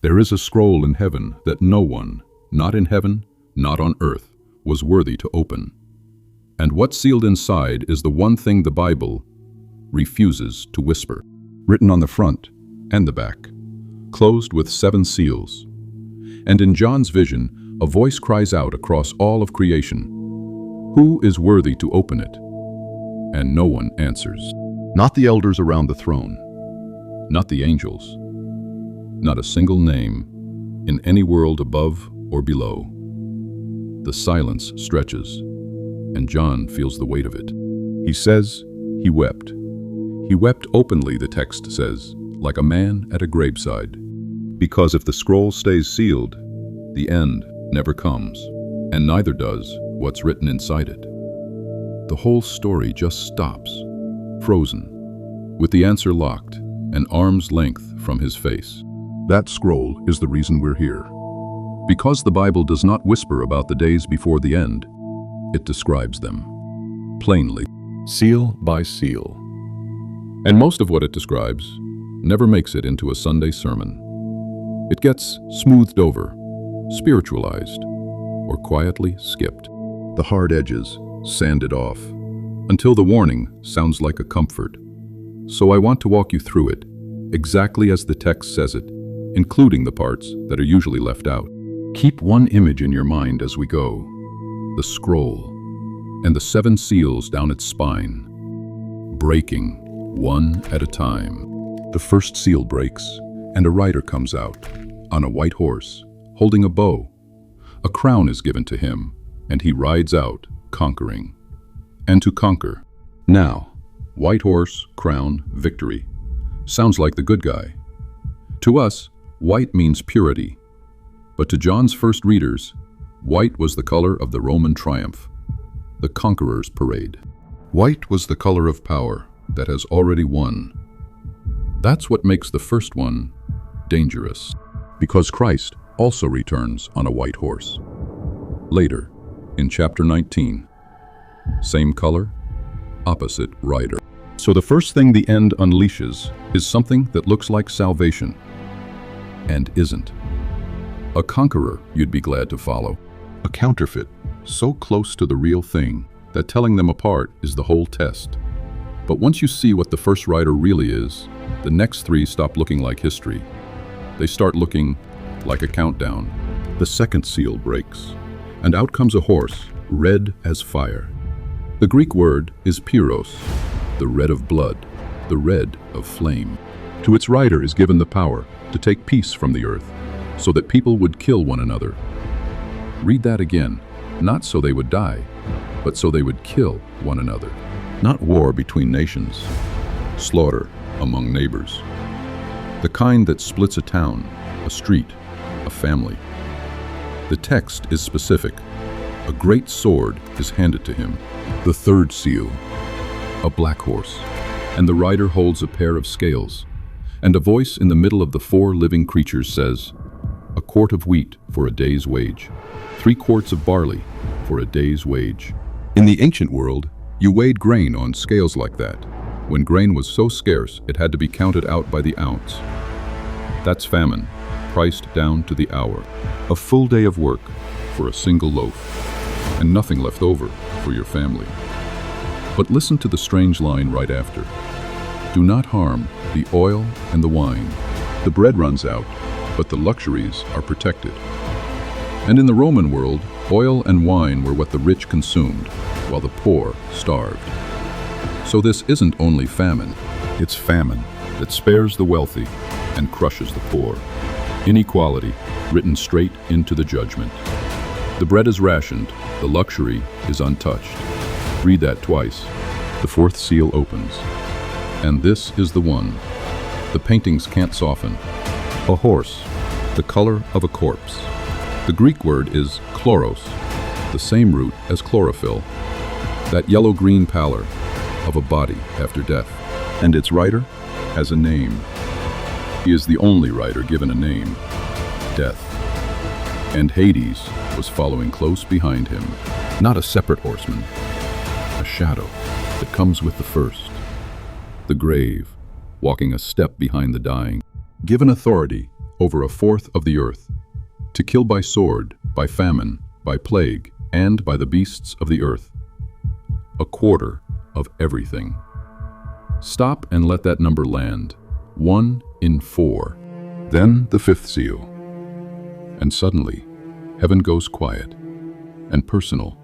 There is a scroll in heaven that no one, not in heaven, not on earth, was worthy to open. And what's sealed inside is the one thing the Bible refuses to whisper. Written on the front and the back, closed with 7 seals. And in John's vision, a voice cries out across all of creation, "Who is worthy to open it?" And no one answers. Not the elders around the throne, not the angels, not a single name in any world above or below. The silence stretches, and John feels the weight of it. He says he wept. He wept openly, the text says, like a man at a graveside. Because if the scroll stays sealed, the end never comes, and neither does what's written inside it. The whole story just stops, frozen, with the answer locked, an arm's length from his face. That scroll is the reason we're here. Because the Bible does not whisper about the days before the end, it describes them, plainly, seal by seal. And most of what it describes never makes it into a Sunday sermon. It gets smoothed over, spiritualized, or quietly skipped. The hard edges sanded off, until the warning sounds like a comfort. So I want to walk you through it, exactly as the text says it, including the parts that are usually left out. Keep one image in your mind as we go: the scroll, and the 7 seals down its spine, breaking one at a time. The first seal breaks, and a rider comes out, on a white horse, holding a bow. A crown is given to him, and he rides out, conquering. And to conquer. Now, white horse, crown, victory. Sounds like the good guy. To us, white means purity. But to John's first readers, white was the color of the Roman triumph, the conqueror's parade. White was the color of power that has already won. That's what makes the first one dangerous, because Christ also returns on a white horse. Later, in chapter 19, same color, opposite rider. So the first thing the end unleashes is something that looks like salvation, and isn't. A conqueror you'd be glad to follow, a counterfeit so close to the real thing that telling them apart is the whole test. But once you see what the first rider really is, the next 3 stop looking like history. They start looking like a countdown. The second seal breaks, and out comes a horse, red as fire. The Greek word is pyros, the red of blood, the red of flame. To its rider is given the power to take peace from the earth, so that people would kill one another. Read that again, not so they would die, but so they would kill one another. Not war between nations, slaughter among neighbors. The kind that splits a town, a street, a family. The text is specific. A great sword is handed to him. The third seal, a black horse, and the rider holds a pair of scales, and a voice in the middle of the 4 living creatures says, "A quart of wheat for a day's wage, 3 quarts of barley for a day's wage." In the ancient world, you weighed grain on scales like that, when grain was so scarce it had to be counted out by the ounce. That's famine, priced down to the hour. A full day of work for a single loaf, and nothing left over for your family. But listen to the strange line right after. Do not harm the oil and the wine. The bread runs out, but the luxuries are protected. And in the Roman world, oil and wine were what the rich consumed, while the poor starved. So this isn't only famine, it's famine that spares the wealthy and crushes the poor. Inequality written straight into the judgment. The bread is rationed, the luxury is untouched. Read that twice. The 4th seal opens. And this is the one. The paintings can't soften. A horse, the color of a corpse. The Greek word is chloros, the same root as chlorophyll, that yellow-green pallor of a body after death. And its rider has a name. He is the only rider given a name, Death. And Hades was following close behind him, not a separate horseman, a shadow that comes with the first. The grave, walking a step behind the dying, given authority over a fourth of the earth, to kill by sword, by famine, by plague, and by the beasts of the earth. A quarter of everything. Stop and let that number land. 1 in 4. Then the fifth seal. And suddenly, heaven goes quiet and personal.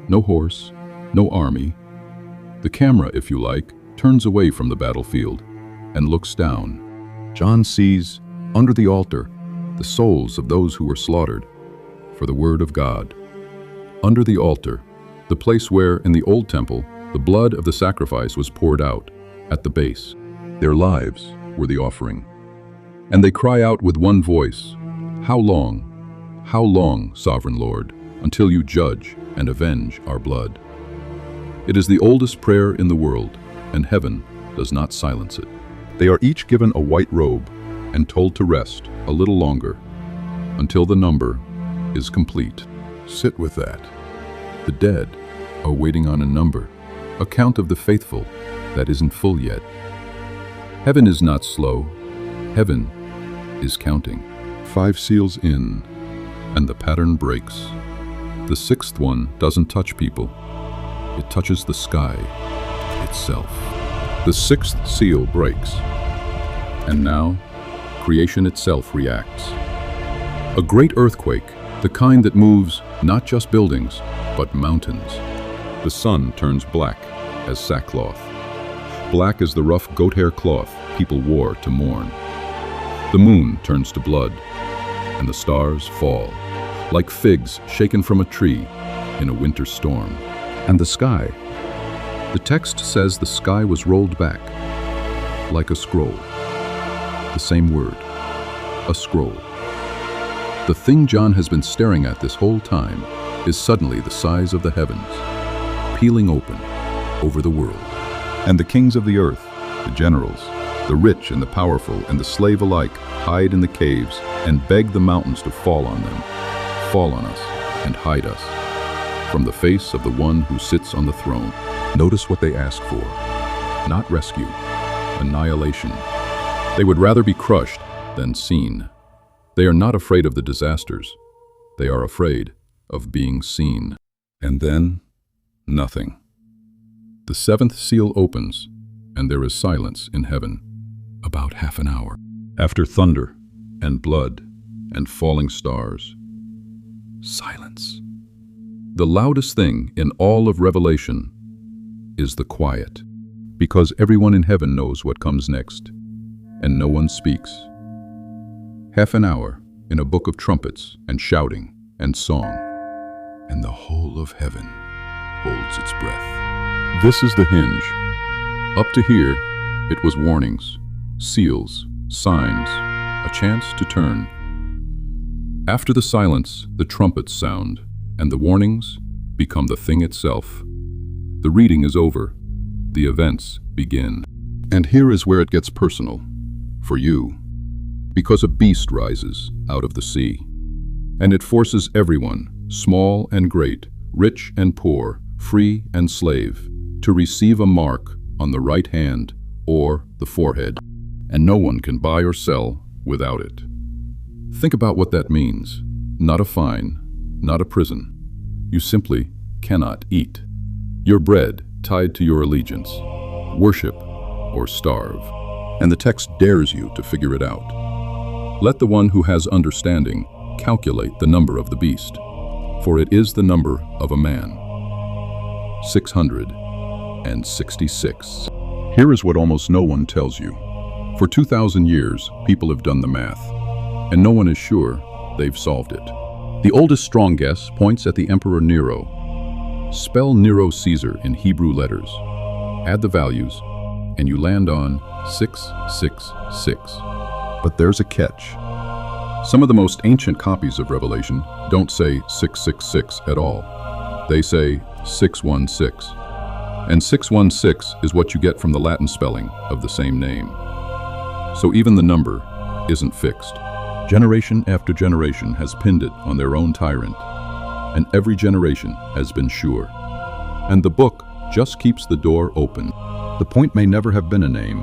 No horse, no army. The camera, if you like, turns away from the battlefield and looks down. John sees, under the altar, the souls of those who were slaughtered for the word of God. Under the altar, the place where, in the old temple, the blood of the sacrifice was poured out, at the base. Their lives were the offering. And they cry out with one voice, how long, sovereign Lord, until you judge and avenge our blood? It is the oldest prayer in the world, and heaven does not silence it. They are each given a white robe and told to rest a little longer, until the number is complete. Sit with that. The dead are waiting on a number, a count of the faithful that isn't full yet. Heaven is not slow. Heaven is counting. 5 seals in, and the pattern breaks. The 6th one doesn't touch people. It touches the sky itself. The 6th seal breaks, and now creation itself reacts. A great earthquake, the kind that moves not just buildings, but mountains. The sun turns black as sackcloth. Black as the rough goat hair cloth people wore to mourn. The moon turns to blood, and the stars fall, like figs shaken from a tree in a winter storm. And the sky. The text says the sky was rolled back, like a scroll. The same word, a scroll. The thing John has been staring at this whole time is suddenly the size of the heavens, peeling open over the world. And the kings of the earth, the generals, the rich and the powerful and the slave alike hide in the caves and beg the mountains to fall on them, fall on us and hide us from the face of the one who sits on the throne. Notice what they ask for. Not rescue, annihilation. They would rather be crushed than seen. They are not afraid of the disasters. They are afraid of being seen. And then, nothing. The 7th seal opens, and there is silence in heaven. About half an hour. After thunder, and blood, and falling stars. Silence. The loudest thing in all of Revelation is the quiet, because everyone in heaven knows what comes next, and no one speaks. Half an hour in a book of trumpets and shouting and song, and the whole of heaven holds its breath. This is the hinge. Up to here, it was warnings, seals, signs, a chance to turn. After the silence, the trumpets sound, and the warnings become the thing itself. The reading is over. The events begin. And here is where it gets personal. For you. Because a beast rises out of the sea. And it forces everyone, small and great, rich and poor, free and slave, to receive a mark on the right hand or the forehead. And no one can buy or sell without it. Think about what that means. Not a fine, not a prison. You simply cannot eat. Your bread tied to your allegiance. Worship or starve. And the text dares you to figure it out. Let the one who has understanding calculate the number of the beast, for it is the number of a man. 666. Here is what almost no one tells you. For 2,000 years, people have done the math, and no one is sure they've solved it. The oldest strong guess points at the Emperor Nero. Spell Nero Caesar in Hebrew letters. Add the values, and you land on 666. But there's a catch. Some of the most ancient copies of Revelation don't say 666 at all. They say 616. And 616 is what you get from the Latin spelling of the same name. So even the number isn't fixed. Generation after generation has pinned it on their own tyrant, and every generation has been sure. And the book just keeps the door open. The point may never have been a name.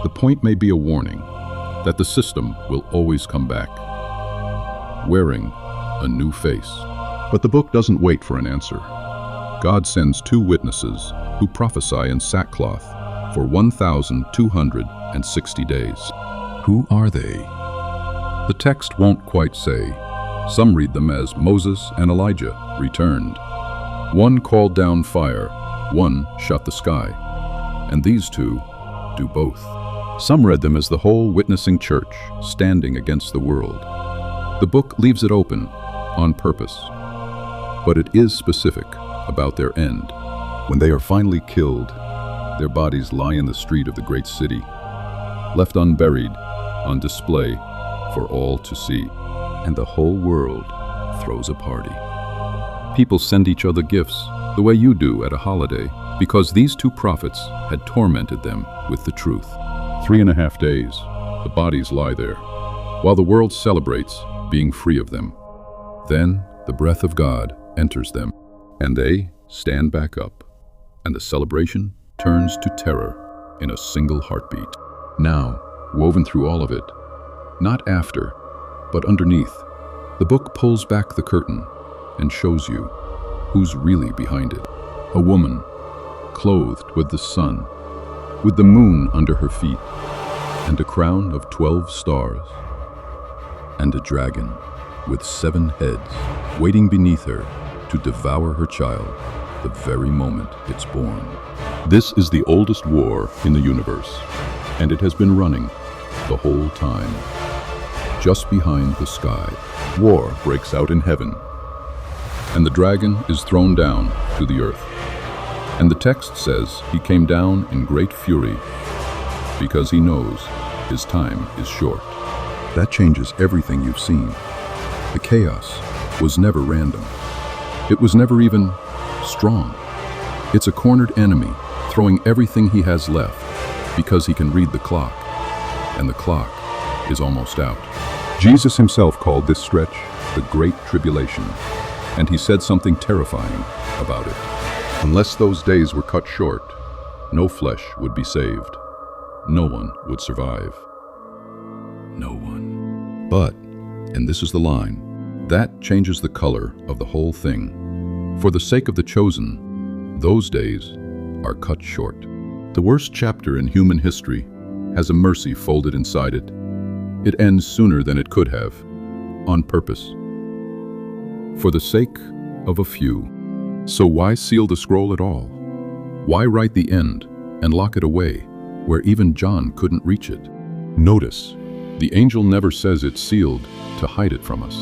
The point may be a warning that the system will always come back, wearing a new face. But the book doesn't wait for an answer. God sends two witnesses who prophesy in sackcloth for 1,260 days. Who are they? The text won't quite say. Some read them as Moses and Elijah returned. One called down fire, one shut the sky, and these two do both. Some read them as the whole witnessing church standing against the world. The book leaves it open on purpose, but it is specific about their end. When they are finally killed, their bodies lie in the street of the great city, left unburied, on display for all to see, and the whole world throws a party. People send each other gifts the way you do at a holiday, because these two prophets had tormented them with the truth. 3.5 days, the bodies lie there, while the world celebrates being free of them. Then the breath of God enters them, and they stand back up, and the celebration turns to terror in a single heartbeat. Now, woven through all of it, not after, but underneath, the book pulls back the curtain and shows you who's really behind it. A woman, clothed with the sun, with the moon under her feet, and a crown of 12 stars, and a dragon with 7 heads waiting beneath her to devour her child the very moment it's born. This is the oldest war in the universe, and it has been running the whole time. Just behind the sky, war breaks out in heaven, and the dragon is thrown down to the earth. And the text says he came down in great fury because he knows his time is short. That changes everything you've seen. The chaos was never random. It was never even strong. It's a cornered enemy throwing everything he has left because he can read the clock, and the clock is almost out. Jesus himself called this stretch the Great Tribulation, and he said something terrifying about it. Unless those days were cut short, no flesh would be saved. No one would survive. No one. But, and this is the line, that changes the color of the whole thing. For the sake of the chosen, those days are cut short. The worst chapter in human history has a mercy folded inside it. It ends sooner than it could have, on purpose, for the sake of a few. So why seal the scroll at all? Why write the end and lock it away where even John couldn't reach it? Notice, the angel never says it's sealed to hide it from us.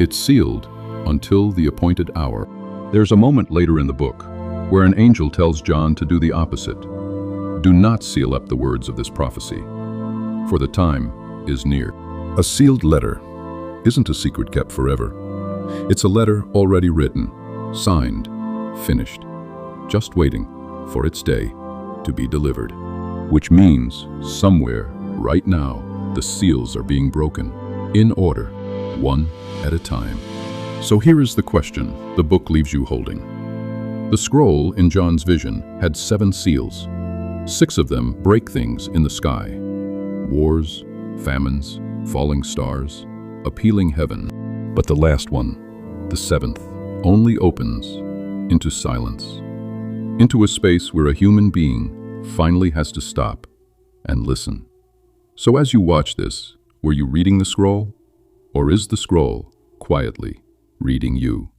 It's sealed until the appointed hour. There's a moment later in the book where an angel tells John to do the opposite. Do not seal up the words of this prophecy, for the time is near. A sealed letter isn't a secret kept forever. It's a letter already written, signed, finished, just waiting for its day to be delivered. Which means somewhere, right now, the seals are being broken, in order, one at a time. So here is the question the book leaves you holding. The scroll in John's vision had 7 seals. 6 of them break things in the sky. Wars, famines, falling stars, appealing heaven. But the last one, the 7th, only opens into silence, into a space where a human being finally has to stop and listen. So as you watch this, were you reading the scroll? Or is the scroll quietly reading you?